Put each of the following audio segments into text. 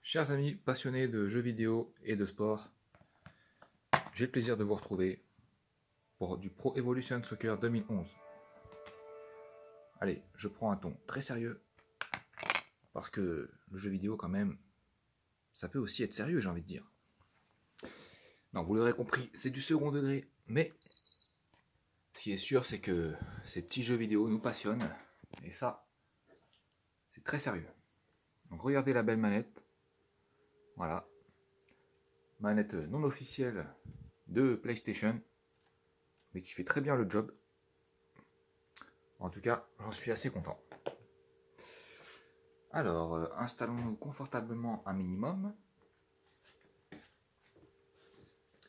Chers amis passionnés de jeux vidéo et de sport, j'ai le plaisir de vous retrouver pour du Pro Evolution Soccer 2011. Allez, je prends un ton très sérieux, parce que le jeu vidéo quand même, ça peut aussi être sérieux, j'ai envie de dire. Non, vous l'aurez compris, c'est du second degré, mais ce qui est sûr, c'est que ces petits jeux vidéo nous passionnent, et ça, c'est très sérieux. Donc regardez la belle manette, voilà, manette non officielle de PlayStation, mais qui fait très bien le job. En tout cas, j'en suis assez content. Alors, installons-nous confortablement un minimum.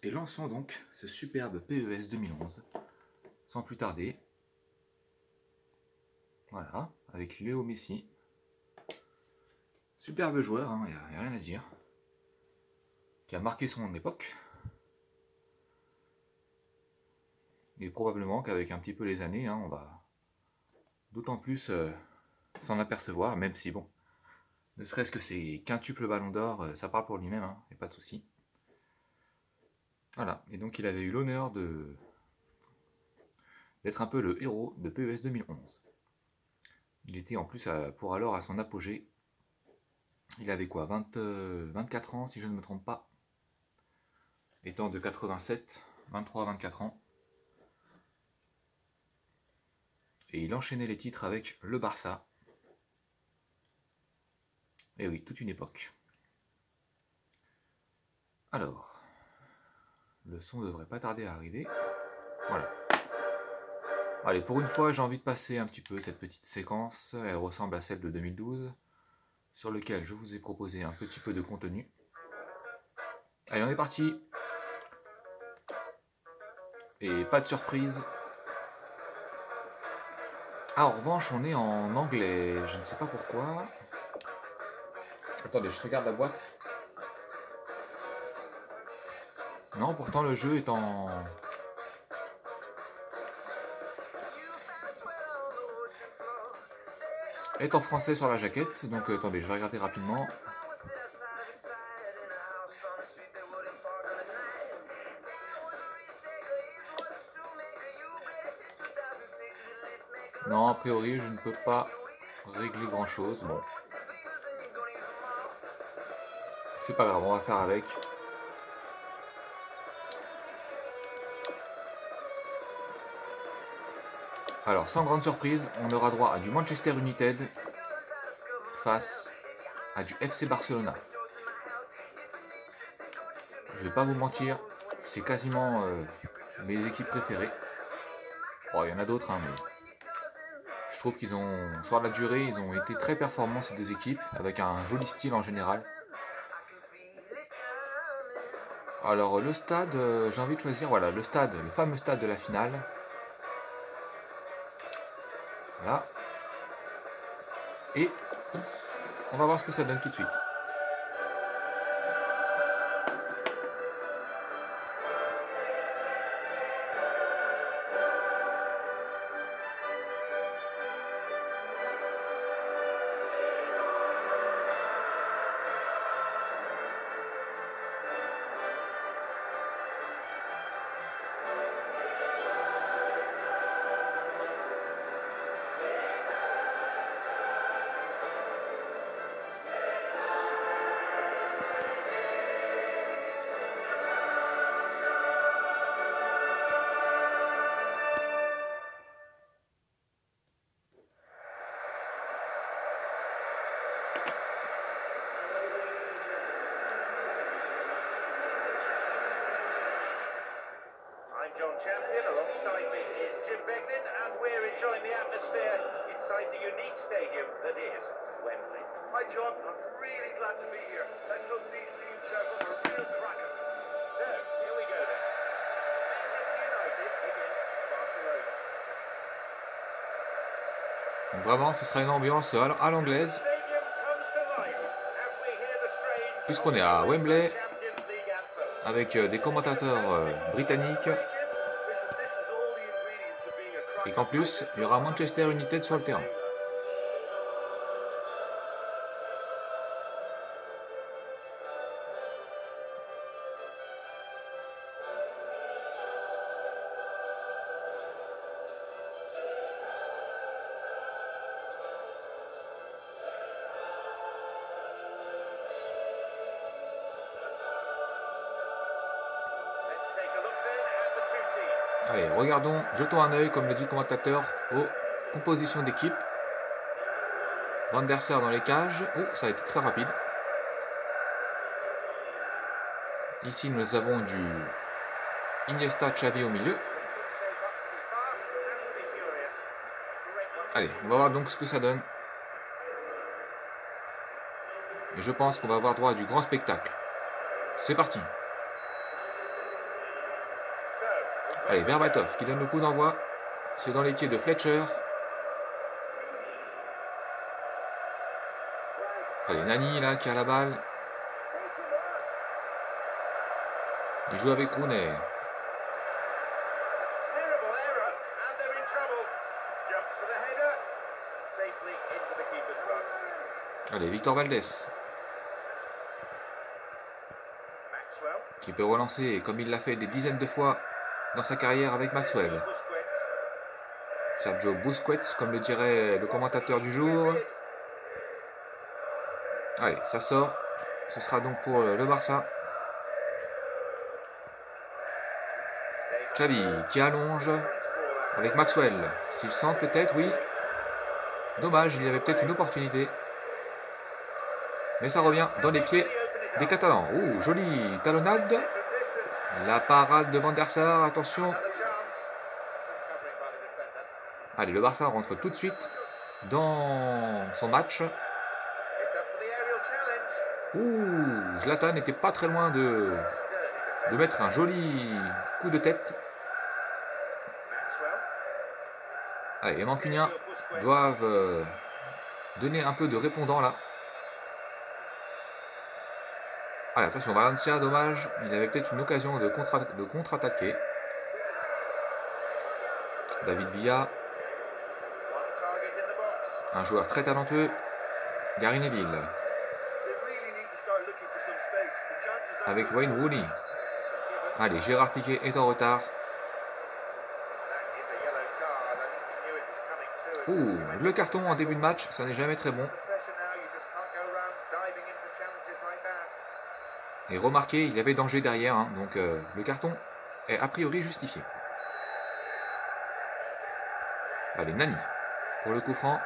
Et lançons donc ce superbe PES 2011. Sans plus tarder. Voilà, avec Léo Messi. Superbe joueur, il n'y a rien à dire. Qui a marqué son époque. Et probablement qu'avec un petit peu les années, on va d'autant plus s'en apercevoir, même si bon, ne serait-ce que c'est quintuple ballon d'or, ça parle pour lui-même, et pas de souci. Voilà, et donc il avait eu l'honneur d'être un peu le héros de PES 2011. Il était en plus pour alors à son apogée. Il avait quoi, 24 ans si je ne me trompe pas. Étant de 87, 23-24 ans. Et il enchaînait les titres avec le Barça. Et oui, toute une époque. Alors, le son ne devrait pas tarder à arriver. Voilà. Allez, pour une fois, j'ai envie de passer un petit peu cette petite séquence. Elle ressemble à celle de 2012, sur lequel je vous ai proposé un petit peu de contenu. Allez, on est parti. Et pas de surprise. Ah, en revanche, on est en anglais. Je ne sais pas pourquoi. Attendez, je regarde la boîte. Non, pourtant le jeu est en français sur la jaquette. Donc attendez, je vais regarder rapidement. Non, a priori, je ne peux pas régler grand chose. Bon, c'est pas grave, on va faire avec. Alors, sans grande surprise, on aura droit à du Manchester United face à du FC Barcelona. Je vais pas vous mentir, c'est quasiment mes équipes préférées. Bon, il y en a d'autres, mais je trouve qu'ils ont, sur la durée, ils ont été très performants ces deux équipes, avec un joli style en général. Alors le stade, j'ai envie de choisir, voilà, le fameux stade de la finale. Voilà. Et on va voir ce que ça donne tout de suite. John Champion, alongside me is Jim Beglin, and we're enjoying the atmosphere inside the unique stadium that is Wembley. Hi John, I'm really glad to be here. Let's hope these teams serve up a real cracker. So, here we go then. Manchester United against Barcelona. Donc vraiment, ce sera une ambiance à l'anglaise, Stadium comes to life as we hear the strains puisqu'on est of à the Wembley, Champions League anthem. avec des commentateurs britanniques, Listen, this is all the ingredients of being a cracker. et qu'en plus, il y aura Manchester United sur le terrain. Allez, regardons, jetons un œil, comme le dit le commentateur, aux compositions d'équipe. Van der Sar dans les cages. Oh, ça a été très rapide. Ici, nous avons du Iniesta, Xavi au milieu. Allez, on va voir donc ce que ça donne. Et je pense qu'on va avoir droit à du grand spectacle. C'est parti. Allez, Berbatov qui donne le coup d'envoi. C'est dans les pieds de Fletcher. Allez, Nani là qui a la balle. Il joue avec Rooney. Allez, Victor Valdés. Qui peut relancer comme il l'a fait des dizaines de fois dans sa carrière avec Maxwell. Sergio Busquets, comme le dirait le commentateur du jour. Allez, ça sort. Ce sera donc pour le Barça. Xavi qui allonge avec Maxwell. S'il sent peut-être, oui. Dommage, il y avait peut-être une opportunité. Mais ça revient dans les pieds des Catalans. Ouh, jolie talonnade. La parade de Van der Sar, attention. Allez, le Barça rentre tout de suite dans son match. Ouh, Zlatan n'était pas très loin de mettre un joli coup de tête. Allez, les Mancuniens doivent donner un peu de répondant là. Allez, attention, Valencia, dommage. Il avait peut-être une occasion de contre-attaquer. David Villa. Un joueur très talentueux. Gary Neville. Avec Wayne Rooney. Allez, Gérard Piqué est en retard. Ouh, le carton en début de match, ça n'est jamais très bon. Et remarquez, il y avait danger derrière, hein, donc le carton est a priori justifié. Allez, Nani pour le coup franc.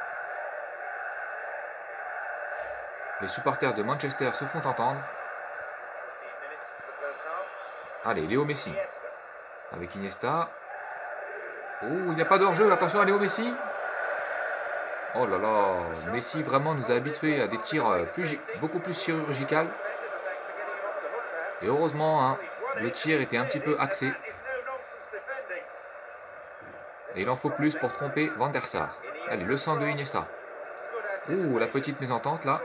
Les supporters de Manchester se font entendre. Allez, Léo Messi avec Iniesta. Oh, il n'y a pas d'hors-jeu, attention à Léo Messi. Oh là là, Messi vraiment nous a habitués à des tirs beaucoup plus chirurgicaux. Et heureusement, hein, le tir était un petit peu axé. Et il en faut plus pour tromper Van der Sar. Allez, le centre de Iniesta. Ouh, la petite mésentente là.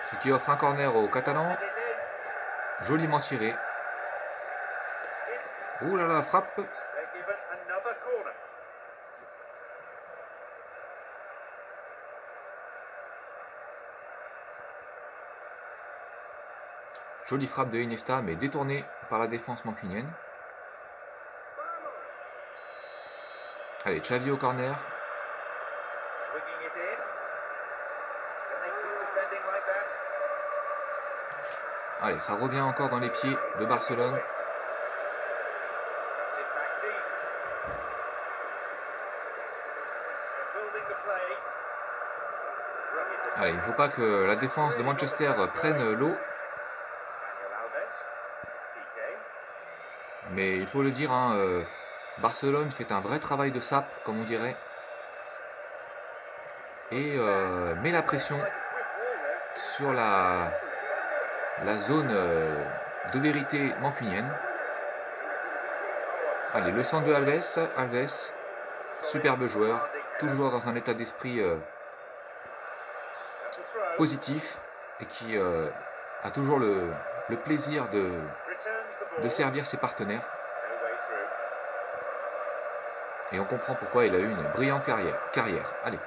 Ce qui offre un corner aux Catalans. Joliment tiré. Ouh là là, frappe. Jolie frappe de Iniesta, mais détournée par la défense mancunienne. Allez, Xavi au corner. Allez, ça revient encore dans les pieds de Barcelone. Allez, il ne faut pas que la défense de Manchester prenne l'eau. Mais il faut le dire, hein, Barcelone fait un vrai travail de sape, comme on dirait. Et met la pression sur la zone de vérité mancunienne. Allez, le centre de Alves, superbe joueur, toujours dans un état d'esprit positif et qui a toujours le plaisir de servir ses partenaires. Et on comprend pourquoi il a eu une brillante carrière. Allez,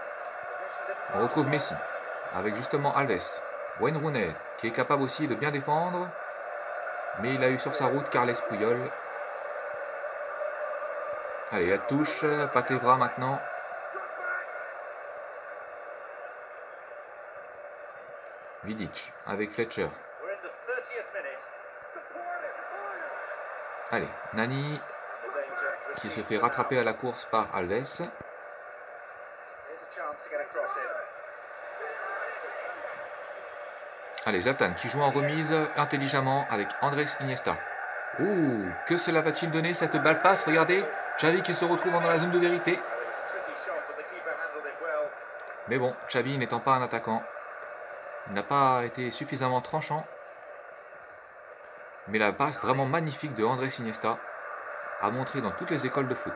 on retrouve Messi avec justement Alves. Wayne Rooney qui est capable aussi de bien défendre, mais il a eu sur sa route Carles Puyol. Allez, la touche, Patevra maintenant. Vidic avec Fletcher. Allez, Nani The danger qui se recedes fait for rattraper now. à la course par Alves. Here's a chance to get a cross in. Allez, Zlatan qui joue en remise intelligemment avec Andrés Iniesta. Ouh, que cela va-t-il donner cette balle passe? Regardez, Xavi qui se retrouve dans la zone de vérité. Well, it was a tricky shot, but the keeper handled it well. Mais bon, Xavi n'étant pas un attaquant, il n'a pas été suffisamment tranchant. Mais la passe vraiment magnifique de Andrés Iniesta a montré dans toutes les écoles de foot.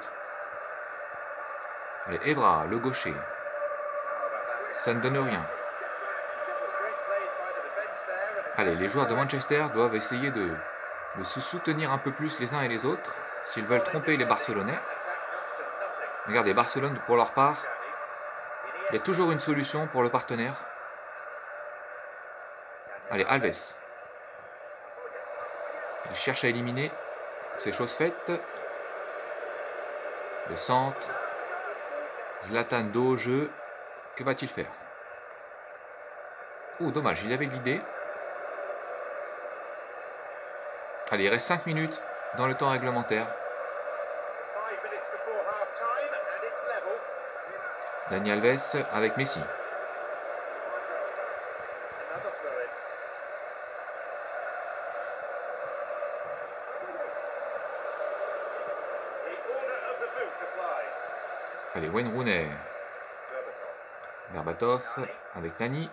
Allez, Evra, le gaucher. How about that? Ça ne donne rien. It was great play by the defence there, and Allez, les joueurs de Manchester doivent essayer de se soutenir un peu plus les uns et les autres s'ils veulent tromper les Barcelonais. attack comes to nothing. Regardez, Barcelone, pour leur part, Xavi. il y a toujours une solution pour le partenaire. Allez, Alves. Il cherche à éliminer. C'est chose faite. Le centre. Zlatan dos au jeu. Que va-t-il faire? Oh, dommage, il avait l'idée. Allez, il reste 5 minutes dans le temps réglementaire. 5 minutes before half time, and it's level. Dani Alves avec Messi. Another throw in. The order of the boot applied. Allez, Wayne Rooney. Berbatov. Berbatov avec Nani.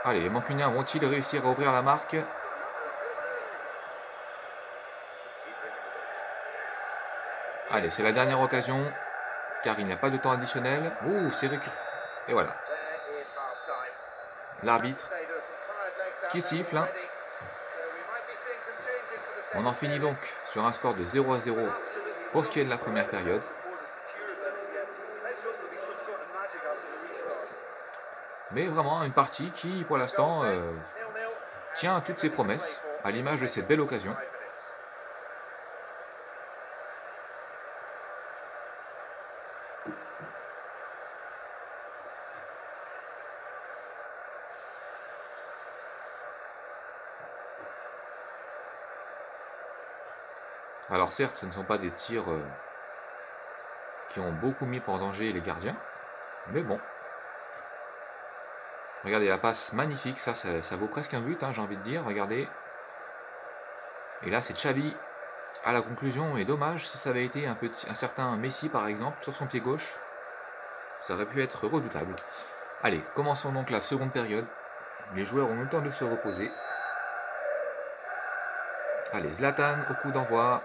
Allez, les Mancuniens vont-ils réussir à ouvrir la marque? Ibrahimovic. Allez, c'est la dernière occasion, car il n'y a pas de temps additionnel. Ouh, c'est récupéré. Et voilà, There is half time. l'arbitre Say there are some tired legs out qui there siffle. Hein. already. So we might be seeing some changes for the On second en finit period. donc sur un score de 0 à 0 pour ce qui est de la première période. Let's hope there'll be some sort of magic after the restart. Mais vraiment une partie qui, pour l'instant, 0-0. tient toutes ses promesses, à l'image de cette belle occasion. 5 minutes. Alors certes, ce ne sont pas des tirs qui ont beaucoup mis en danger les gardiens, mais bon. Regardez la passe magnifique, ça vaut presque un but, hein, j'ai envie de dire, regardez. Et là c'est Xavi à la conclusion, et dommage si ça avait été un certain Messi par exemple, sur son pied gauche, ça aurait pu être redoutable. Allez, commençons donc la seconde période, les joueurs ont eu le temps de se reposer. Allez, Zlatan au coup d'envoi.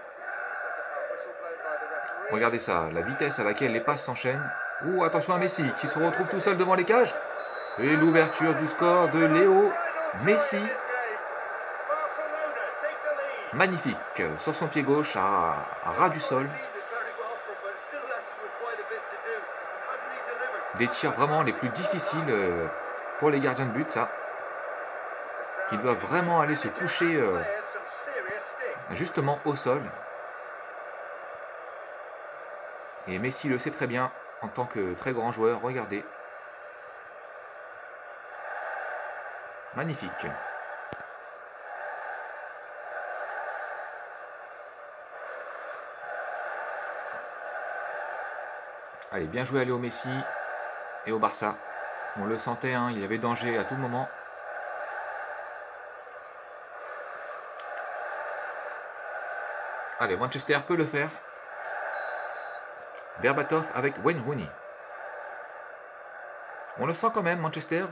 Regardez ça, la vitesse à laquelle les passes s'enchaînent. Ouh, attention à Messi qui se retrouve tout seul devant les cages. Et l'ouverture du score de Léo Messi. Magnifique, sur son pied gauche à ras du sol. Des tirs vraiment les plus difficiles pour les gardiens de but, ça. Qui doivent vraiment aller se coucher justement au sol. Et Messi le sait très bien en tant que très grand joueur. Regardez. Magnifique. Allez, bien joué à Léo Messi et au Barça. On le sentait, hein, il y avait danger à tout moment. Allez, Manchester peut le faire. Berbatov avec Wayne Rooney. On le sent quand même, Manchester,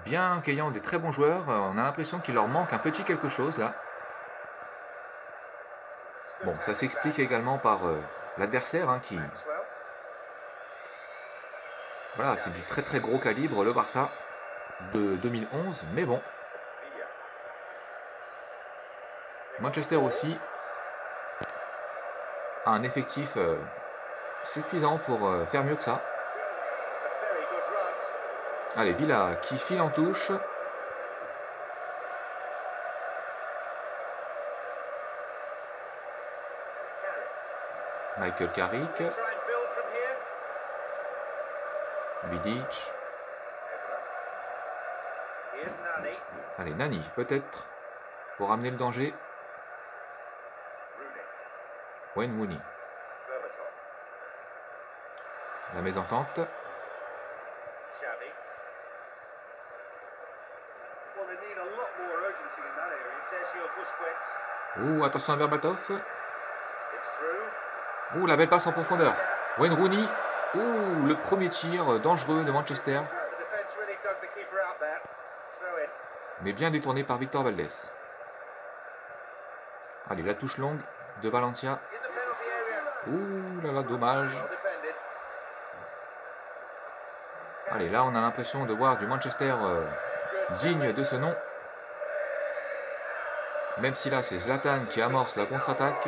bien qu'ayant des très bons joueurs, on a l'impression qu'il leur manque un petit quelque chose là. Bon, ça s'explique également par l'adversaire hein, qui... Voilà, c'est du très très gros calibre, le Barça de 2011, mais bon. Manchester aussi a un effectif suffisant pour faire mieux que ça. Allez, Villa qui file en touche. Michael Carrick. Vidic. Allez, Nani, peut-être, pour amener le danger. Rooney. Wayne Rooney. Berbatov. La mésentente. Xavi. Well, they need a lot more urgency in that area. Sergio Busquets. Ouh, attention à Berbatov. It's through. Ouh, la belle passe en profondeur. Wayne Rooney. Ouh, le premier tir dangereux de Manchester. The defense really dug the keeper out there. Throw in. Mais bien détourné par Victor Valdés. Allez, la touche longue de Valencia. In the penalty area. Ouh là là, dommage. Well defended. Allez, là, on a l'impression de voir du Manchester digne de ce nom. Même si là, c'est Zlatan qui amorce la contre-attaque.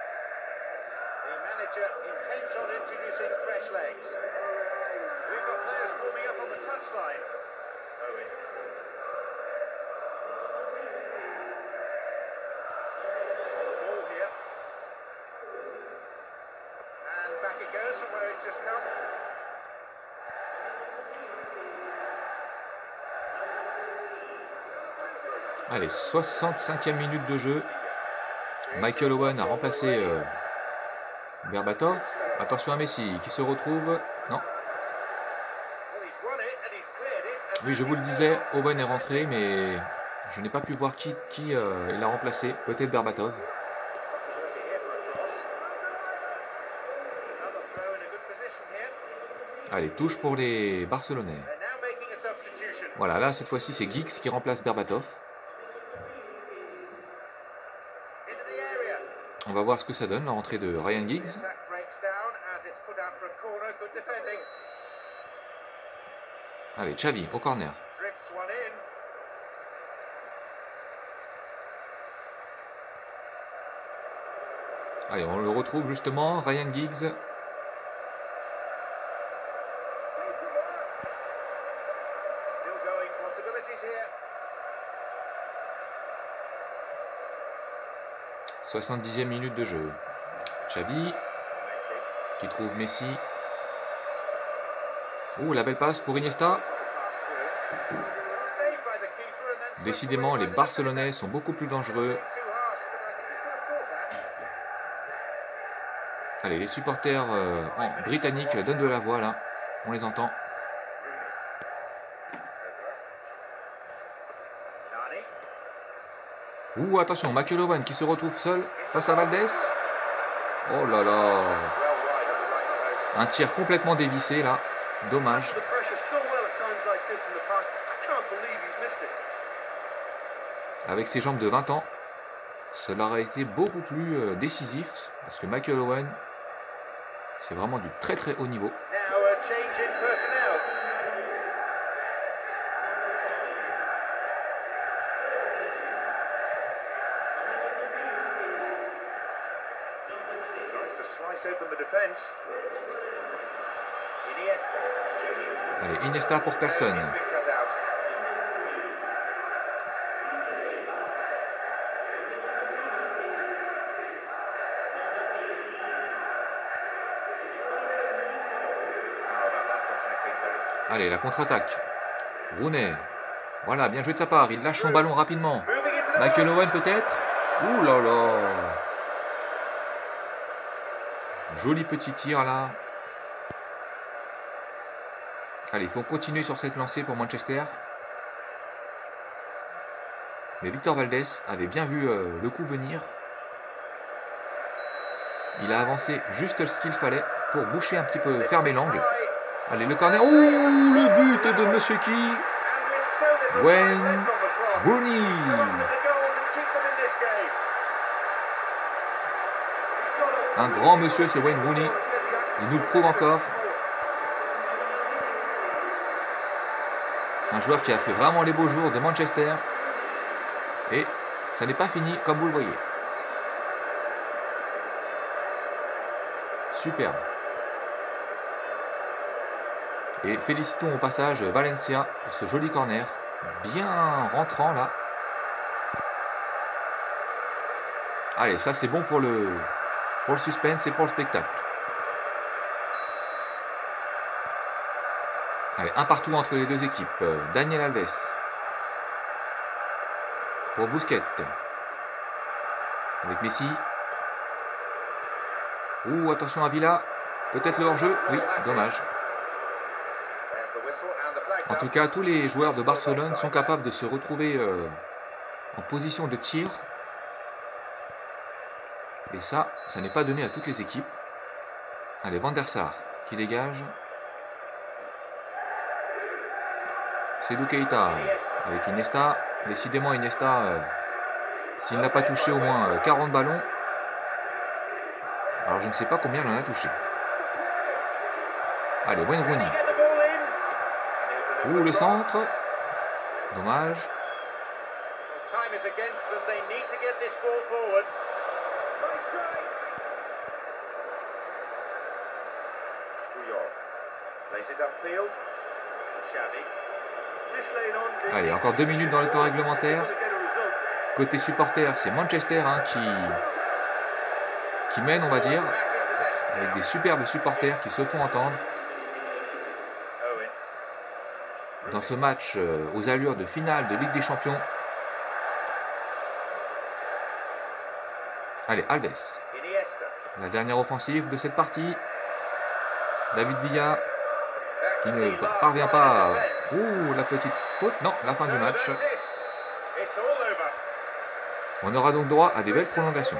The manager intent on introducing fresh legs. We've got players warming up on the touchline. Owen. Ball here. And back it goes from where it's just come. Allez, 65e minute de jeu. Michael Owen a remplacé Berbatov. Attention à Messi qui se retrouve. Non. Well, he's won it and he's cleared it. And Oui, je vous le disais, Owen est rentré, mais je n'ai pas pu voir qui il a remplacé. Peut-être Berbatov. possibility here for a cross. Another throw in a good position here. Allez, touche pour les Barcelonais. They're now making a substitution. Voilà, là, cette fois-ci, c'est Giggs qui remplace Berbatov. Into the area. On va voir ce que ça donne, la rentrée de Ryan Giggs. The attack breaks down as it's put out for a corner. Good defending. Allez, Xavi, au corner. Drifts one in. Allez, on le retrouve justement, Ryan Giggs. Still going. Possibilities here. 70e minute de jeu. Xavi Messi. qui trouve Messi. Ouh, la belle passe pour Iniesta. Top pass through. Saved by the keeper and then swept Décidément, away les by the Barcelonais sont beaucoup plus dangereux. defender. Too harsh, but I think he could have caught that. Allez, les supporters britanniques donnent de la voix là. On les entend. Nani. Ouh, attention, Michael Owen qui se retrouve seul face à Valdés. Oh là là. Well wide of the right post. Un tir complètement dévissé là. Dommage. The pressure so well at times like this in the past. I can't believe he's missed it. Avec ses jambes de 20 ans, cela aurait été beaucoup plus décisif. Parce que Michael Owen, c'est vraiment du très très haut niveau. Now a change in personnel. Tries to slice open the defence. Iniesta. Allez, Iniesta pour personne. It's been cut out. How about that for tackling there? Allez, la contre-attaque. Rooney. Voilà, bien joué de sa part. Il lâche son ballon rapidement. Moving into the Michael box. Owen peut-être. Ouh là là. Joli petit tir là. Allez, il faut continuer sur cette lancée pour Manchester. Mais Victor Valdés avait bien vu le coup venir. Il a avancé juste ce qu'il fallait pour boucher un petit peu, fermer l'angle. Allez, le corner. Ouh, le but de Monsieur qui? And with so little Wayne time left on the clock, Rooney. he's gone with the goal to keep them in this game. Un grand monsieur, c'est Wayne Rooney. Il nous le prouve encore. Un joueur qui a fait vraiment les beaux jours de Manchester. Et ça n'est pas fini, comme vous le voyez. Superbe. Et félicitons au passage Valencia pour ce joli corner. Bien rentrant là. Allez, ça c'est bon pour le suspense et pour le spectacle. Allez, un partout entre les deux équipes. Daniel Alves. Pour Busquets. Avec Messi. Ouh, attention à Villa. Peut-être le hors-jeu. Oui, dommage. En tout cas, tous les joueurs de Barcelone sont capables de se retrouver en position de tir. Et ça n'est pas donné à toutes les équipes. Allez, Van der Sar qui dégage. Seydou Keita avec Iniesta. Décidément, Iniesta, s'il n'a pas touché au moins 40 ballons, alors je ne sais pas combien il en a touché. Allez, Wayne Rooney. Ouh, le centre. Dommage. Allez, encore 2 minutes dans le temps réglementaire. Côté supporter, c'est Manchester hein, qui mène, on va dire, avec des superbes supporters qui se font entendre. Dans ce match aux allures de finale de Ligue des Champions. Allez, Alves. La dernière offensive de cette partie. David Villa qui ne parvient pas. Ouh, la petite faute. Non, la fin du match. On aura donc droit à des belles prolongations.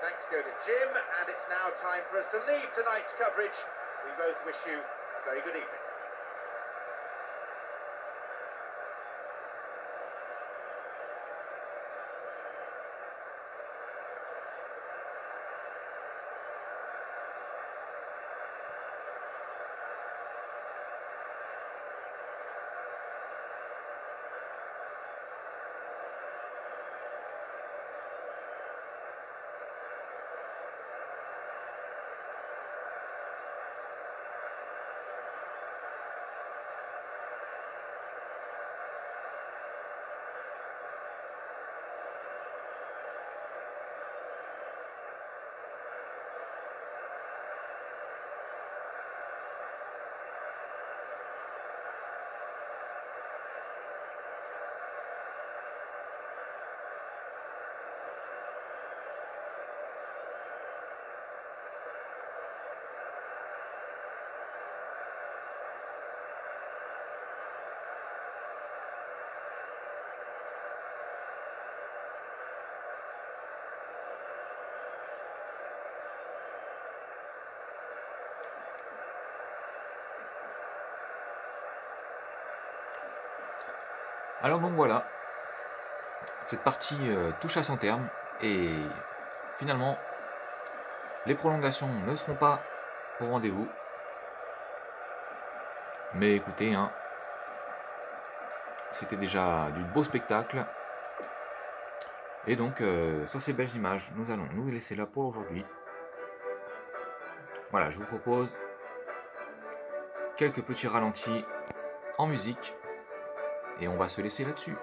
Thanks go to Jim, and it's now time for us to leave tonight's coverage. We both wish you a very good evening. Alors donc voilà, cette partie touche à son terme et finalement les prolongations ne seront pas au rendez-vous. Mais écoutez, hein, c'était déjà du beau spectacle. Et donc sur ces belles images, nous allons nous laisser là pour aujourd'hui. Voilà, je vous propose quelques petits ralentis en musique. Et on va se laisser là-dessus.